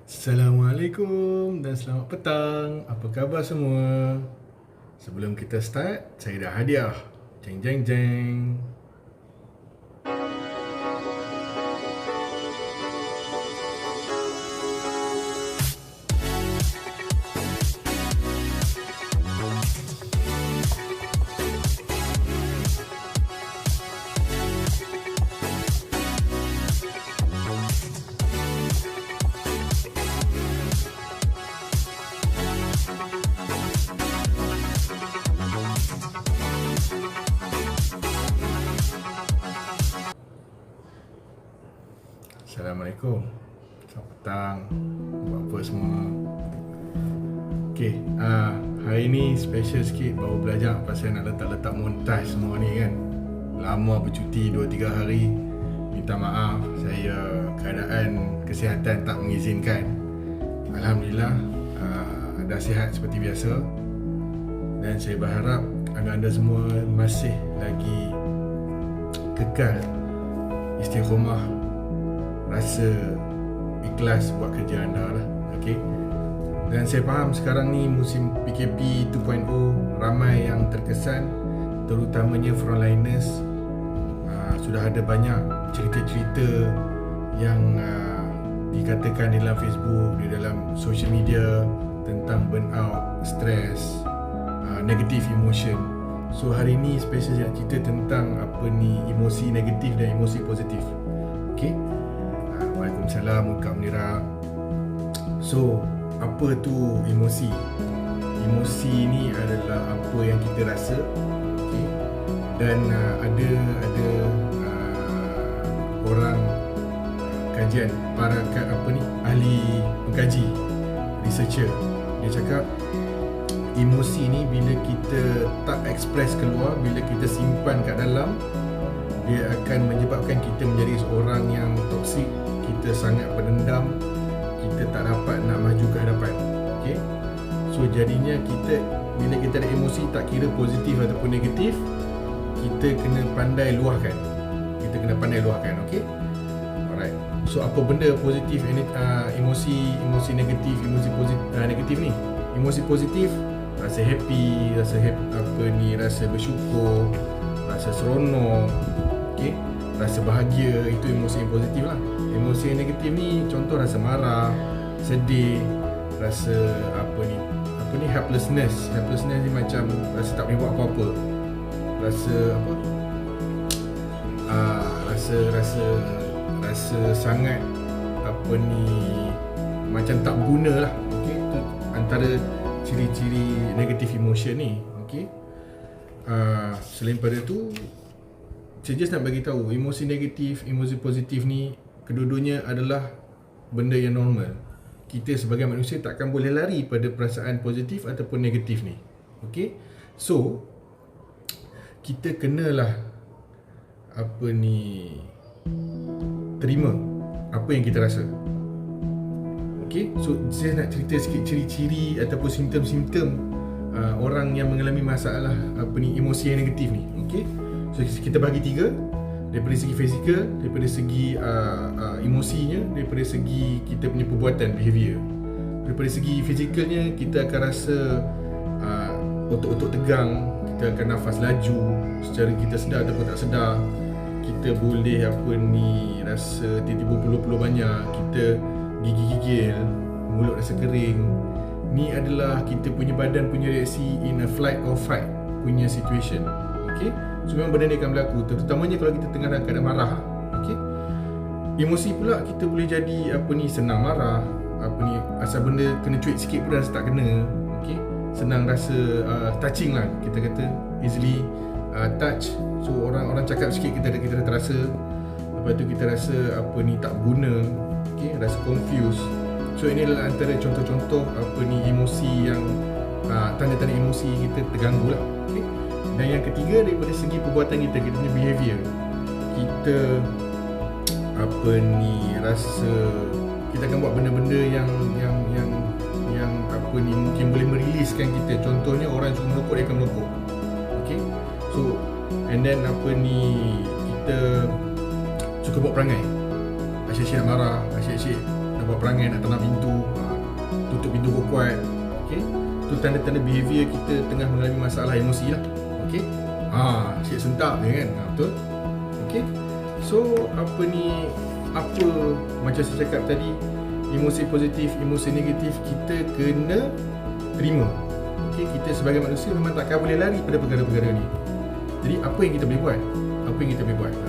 Assalamualaikum dan selamat petang. Apa khabar semua? Sebelum kita start, saya dah hadiah. Jeng jeng jeng. Assalamualaikum. Selamat petang. Buat apa semua? Okay, hari ni special sikit. Baru belajar pasal nak letak-letak montaj semua ni kan. Lama bercuti 2-3 hari. Minta maaf, saya keadaan kesihatan tak mengizinkan. Alhamdulillah, dah sihat seperti biasa. Dan saya berharap anda semua masih lagi kekal istiqomah, rasa ikhlas buat kerja anda lah. Okay. Dan saya faham sekarang ni musim PKP 2.0, ramai yang terkesan, terutamanya frontliners. Sudah ada banyak cerita-cerita yang dikatakan di dalam Facebook, di dalam social media tentang burnout, stres, negative emotion. So hari ni special nak cerita tentang apa ni emosi negatif dan emosi positif. Okay. Waalaikumsalam Kak Munira. So, apa tu emosi? Emosi ni adalah apa yang kita rasa, okay? Dan ada orang kajian, para ahli pengkaji, researcher, dia cakap emosi ni bila kita tak express keluar, bila kita simpan kat dalam, dia akan menyebabkan kita menjadi seorang yang toksik. Kita sangat pendendam, kita tak dapat nak maju ke hadapan. Okay? So jadinya kita, bila kita ada emosi, tak kira positif ataupun negatif, kita kena pandai luahkan. Okay? Alright. So apa benda positif, emosi negatif, negatif ni? Emosi positif, rasa happy, rasa bersyukur, rasa seronok, okay? Rasa bahagia, itu emosi yang positif lah. Emosi yang negatif ni contoh rasa marah, sedih, rasa helplessness ni macam rasa tak boleh buat apa-apa, rasa sangat macam tak berguna lah. Okay? Itu antara ciri-ciri negative emotion ni. Okay? Selain pada tu, saya just nak bagi tahu, emosi negatif, emosi positif ni kedua-duanya adalah benda yang normal. Kita sebagai manusia takkan boleh lari pada perasaan positif ataupun negatif ni. Okay? So, kita kenalah terima apa yang kita rasa. Okay? So, saya nak cerita sikit ciri-ciri ataupun simptom-simptom orang yang mengalami masalah emosi yang negatif ni. Okay? So kita bagi 3, daripada segi fizikal, daripada segi emosinya, daripada segi kita punya perbuatan, behavior. Daripada segi fizikalnya, kita akan rasa otot-otot tegang, kita akan nafas laju secara kita sedar ataupun tak sedar. Kita boleh rasa tiba-tiba peluh-peluh banyak, kita gigi-gigil, mulut rasa kering. Ni adalah kita punya badan punya reaksi in a flight or fight punya situation. Okay? So memang benda ni akan berlaku, terutamanya kalau kita tengah dalam keadaan marah. Okay? Emosi pula kita boleh jadi senang marah, asal benda kena cuit sikit pun rasa tak kena. Okay? Senang rasa touching lah, kita kata easily touch. So orang cakap sikit kita dah terasa. Lepas tu kita rasa tak berguna. Okay? Rasa confused. So ini adalah antara contoh-contoh emosi yang tanda-tanda emosi kita terganggu lah. Okay? Dan yang ketiga, daripada segi perbuatan kita punya behavior, kita rasa kita akan buat benda-benda yang mungkin boleh meriliskan kita. Contohnya orang suka merokok, dia akan merokok. Okay? So and then kita suka buat perangai, asyik-asyik nak marah, asyik-asyik nak buat perangai nak tanam pintu, tutup pintu kuat-kuat. Okey, tu tanda-tanda behavior kita tengah mengalami masalah emosi lah. Okey, asyik sentak je kan, betul. Okey, so apa macam saya cakap tadi, emosi positif, emosi negatif kita kena terima. Okey, kita sebagai manusia memang takkan boleh lari pada perkara-perkara ni. Jadi apa yang kita boleh buat?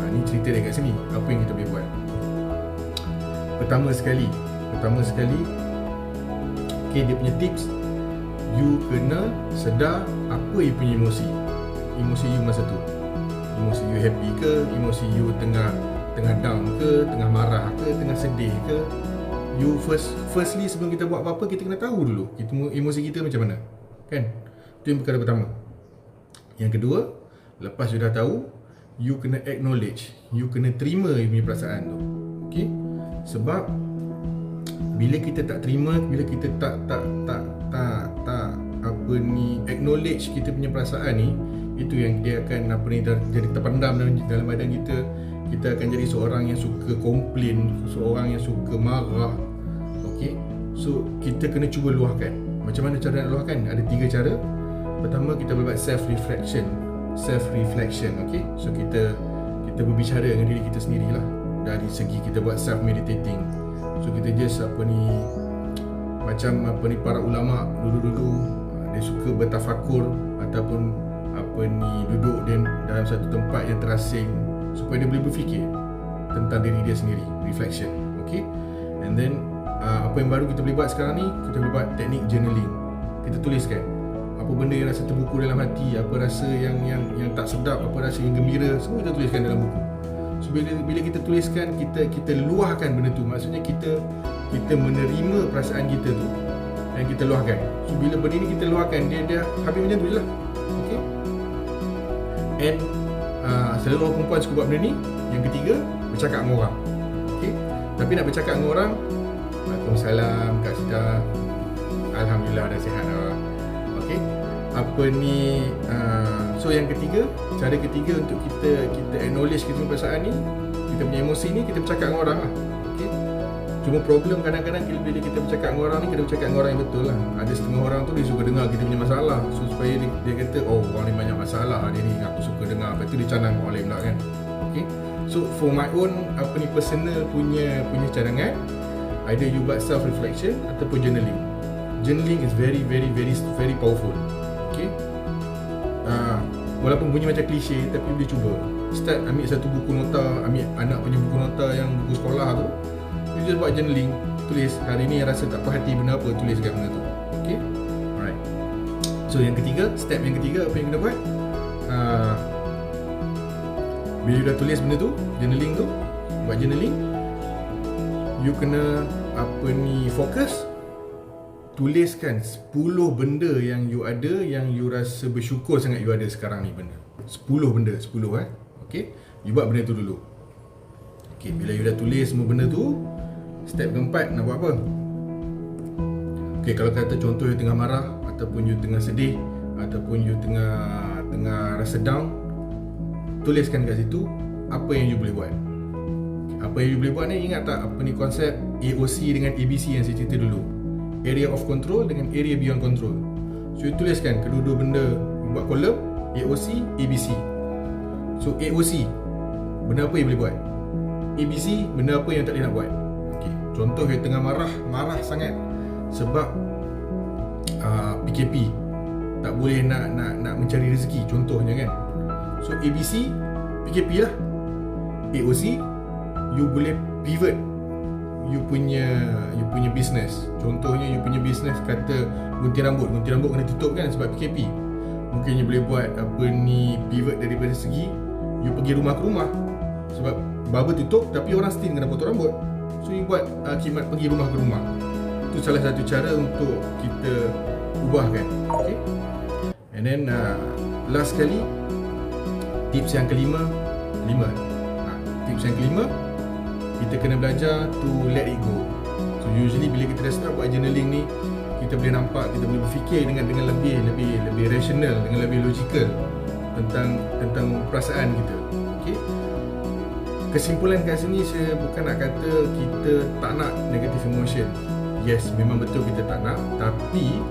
Ni cerita dia kat sini. Apa yang kita boleh buat? Pertama sekali, okay, dia punya tips, you kena sedar apa you punya emosi you masa tu. Emosi you happy ke, emosi you tengah down ke, tengah marah ke, tengah sedih ke. You firstly sebelum kita buat apa-apa, kita kena tahu dulu emosi kita macam mana, kan? Itu yang perkara pertama. Yang kedua, lepas you dah tahu, you kena acknowledge, you kena terima you punya perasaan tu. Okay? Sebab bila kita tak terima, bila kita tak acknowledge kita punya perasaan ni, itu yang dia akan jadi terpendam dalam badan kita. Kita akan jadi seorang yang suka komplain, seorang yang suka marah. Okey, so kita kena cuba luahkan. Macam mana cara nak luahkan? Ada 3 cara. Pertama, kita boleh buat self reflection. Okey, so kita berbicara dengan diri kita sendirilah. Dari segi kita buat self meditating. So kita just macam para ulama dulu dia suka bertafakur ataupun duduk dalam satu tempat yang terasing supaya dia boleh berfikir tentang diri dia sendiri, reflection. Okay, and then apa yang baru kita boleh buat sekarang ni, kita boleh buat teknik journaling. Kita tuliskan apa benda yang rasa terbuku dalam hati, apa rasa yang tak sedap, apa rasa yang gembira, semua kita tuliskan dalam buku. So bila kita tuliskan, kita luahkan benda tu. Maksudnya kita menerima perasaan kita tu dan kita luahkan. So bila benda ni kita luahkan, dia habis macam tu je lah. Okay, and selalu orang perempuan suka buat benda ni. Yang ketiga, bercakap dengan orang. Okay, tapi nak bercakap dengan orang, Waalaikumsalam Kak Sita, Alhamdulillah dah sihat lah. Okay, so yang ketiga, cara ketiga untuk kita acknowledge kita punya perasaan ni, kita punya emosi ni, kita bercakap dengan orang lah. Okay, cuma problem kadang-kadang bila kita bercakap dengan orang ni, kita bercakap dengan orang yang betul lah. Ada setengah orang tu dia suka dengar kita punya masalah. So supaya dia kata, oh orang ni banyak masalah, dia ni aku suka dengar. Lepas tu dia canang orang lain pula kan. Okay, so for my own personal punya cadangan, either you buat self reflection ataupun journaling. Journaling is very powerful. Okay, walaupun bunyi macam klise, tapi boleh cuba. Start ambil satu buku nota, ambil anak punya buku nota yang buku sekolah tu, you just buat journaling. Tulis hari ni rasa tak puas hati benda apa, tulis kat benda tu. Okay, alright. So yang ketiga, step yang ketiga, apa yang kena buat, bila you dah tulis benda tu, journaling tu, buat journaling, you kena fokus. Tuliskan 10 benda yang you ada, yang you rasa bersyukur sangat you ada sekarang ni benda. 10 benda, 10 Okay, you buat benda tu dulu. Okay, bila you dah tulis semua benda tu, step keempat nak buat apa? Okay, kalau kata contoh you tengah marah, ataupun you tengah sedih, ataupun you tengah rasa down, tuliskan kat situ apa yang you boleh buat. Apa yang you boleh buat ni, ingat tak konsep AOC dengan ABC yang saya cerita dulu? Area of control dengan area beyond control. So you tuliskan kedua-dua benda, you buat column AOC, ABC. So AOC, benda apa yang boleh buat? ABC, benda apa yang tak boleh nak buat? Okay, contoh you tengah marah sangat sebab PKP, tak boleh nak mencari rezeki contohnya kan. So ABC, PKP lah. AOC, you boleh pivot you punya business. Contohnya you punya business kata gunting rambut kena tutup kan sebab PKP. Mungkin you boleh buat pivot daripada segi you pergi rumah ke rumah sebab barber tutup tapi orang still kena potong rambut. So you buat khidmat pergi rumah ke rumah. Itu salah satu cara untuk kita ubahkan. Okay, and then last sekali, tips yang kelima, tips yang kelima, kita kena belajar to let it go. So usually bila kita dah start buat journaling ni, kita boleh nampak, kita boleh berfikir dengan lebih rasional, dengan lebih logikal tentang perasaan kita. Okay, kesimpulan kat sini, saya bukan nak kata kita tak nak negative emotion. Yes, memang betul kita tak nak, tapi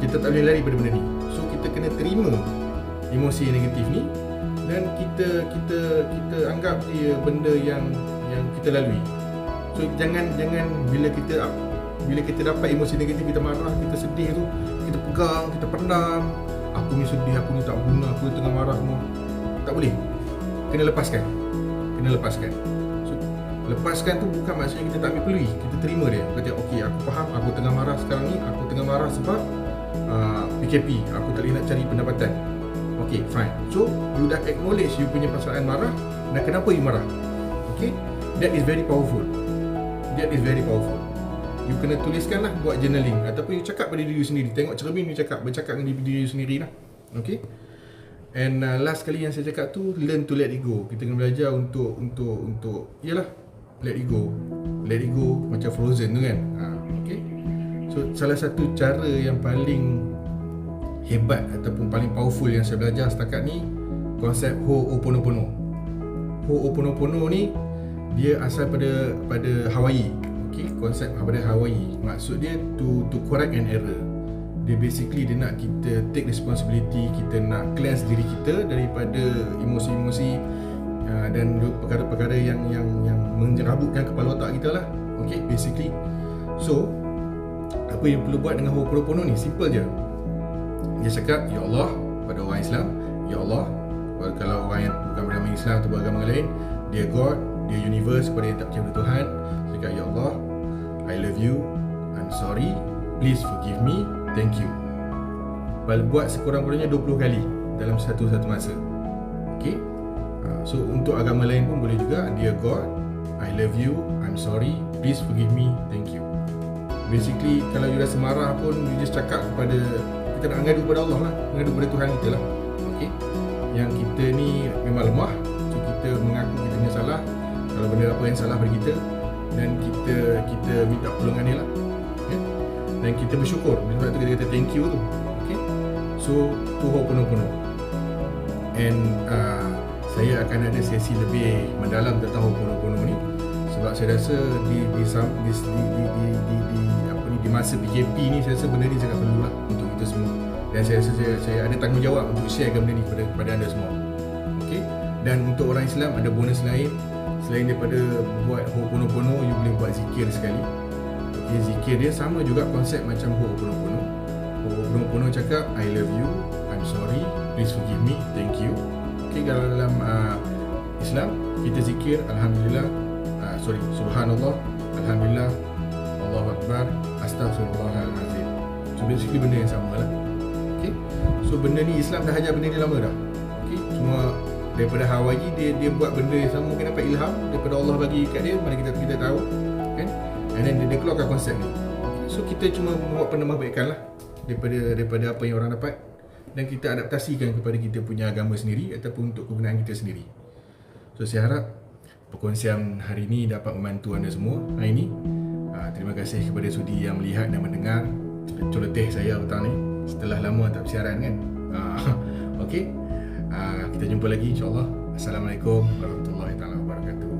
kita tak boleh lari pada benda ni. So kita kena terima emosi negatif ni, dan kita anggap dia benda yang kita lalui. So jangan bila kita dapat emosi negatif, kita marah, kita sedih tu, kita pegang, kita pendam. Aku ni sedih, aku ni tak guna, aku ni tengah marah semua. Tak boleh. Kena lepaskan. So lepaskan tu bukan maksudnya kita tak ambil peduli. Kita terima dia. Kata okey, aku faham, aku tengah marah sekarang ni. Aku tengah marah sebab PKP, aku tak boleh nak cari pendapatan. Okay, fine. So you dah acknowledge you punya perasaan marah, dan kenapa you marah. Okay, that is very powerful. You kena tuliskan lah, buat journaling, ataupun you cakap pada diri you sendiri. Tengok cermin, you bercakap dengan diri you sendiri lah. Okay. And last kali yang saya cakap tu, learn to let it go. Kita kena belajar untuk yalah, let it go macam Frozen tu kan. Okay. So salah satu cara yang paling hebat ataupun paling powerful yang saya belajar setakat ni, konsep Ho'oponopono. Ho'oponopono ni dia asal pada Hawaii. Okay, konsep pada Hawaii. Maksud dia to correct an error. Dia basically dia nak kita take responsibility, kita nak cleanse diri kita daripada emosi-emosi dan perkara-perkara yang menjerabutkan kepala otak kita lah. Okay, basically. So apa yang perlu buat dengan Ho'oponopono ni simple je. Dia cakap, ya Allah, pada orang Islam, ya Allah. Kalau orang yang bukan beragama Islam atau beragama lain, dia God, dia universe, kepada yang tak percaya pada Tuhan, dia cakap, ya Allah, I love you, I'm sorry, please forgive me, thank you. Buat sekurang-kurangnya 20 kali dalam satu masa. Okay. So untuk agama lain pun boleh juga, dear God, I love you, I'm sorry, please forgive me, thank you. Basically, kalau you rasa marah pun, you just cakap kepada, kita nak mengadu kepada Allah lah, mengadu kepada Tuhan kita lah. Okay. Yang kita ni memang lemah, so kita mengaku kita punya salah, kalau benda apa yang salah pada kita, dan kita minta pertolongan dia lah. Okay. Dan kita bersyukur, sebab tu kita kata thank you tu. Okay. So tu Ho'oponopono. And saya akan ada sesi lebih mendalam tentang Ho'oponopono ni, sebab saya rasa di masa PKP ni, saya rasa benda ni sangat perlu lah untuk kita semua. Dan saya rasa saya ada tanggungjawab untuk sharekan benda ni kepada anda semua. Okay. Dan untuk orang Islam ada bonus lain. Selain daripada buat Ho'oponopono, you boleh buat zikir sekali. Okay, zikir dia sama juga konsep macam Ho'oponopono. Ho'oponopono cakap, I love you, I'm sorry, please forgive me, thank you. Okay, kalau dalam Islam, kita zikir Alhamdulillah, Subhanallah, Alhamdulillah, Allahu Akbar, Astaghfirullahaladzim. So basically benda yang sama lah. Okay. So benda ni Islam dah ajar benda ni lama dah. Okay. Cuma daripada Hawaii dia buat benda yang sama, mungkin dapat ilham daripada Allah bagi kat dia, mana kita tahu kan. And then dia keluarkan konsep ni. Okay. So kita cuma buat penambahbaikan lah daripada apa yang orang dapat, dan kita adaptasikan kepada kita punya agama sendiri ataupun untuk kegunaan kita sendiri. So saya harap perkongsian hari ini dapat membantu anda semua hari ini. Terima kasih kepada sudi yang melihat dan mendengar celoteh saya petang ni setelah lama tak bersiaran kan. Okey. Kita jumpa lagi insya-Allah. Assalamualaikum warahmatullahi wabarakatuh.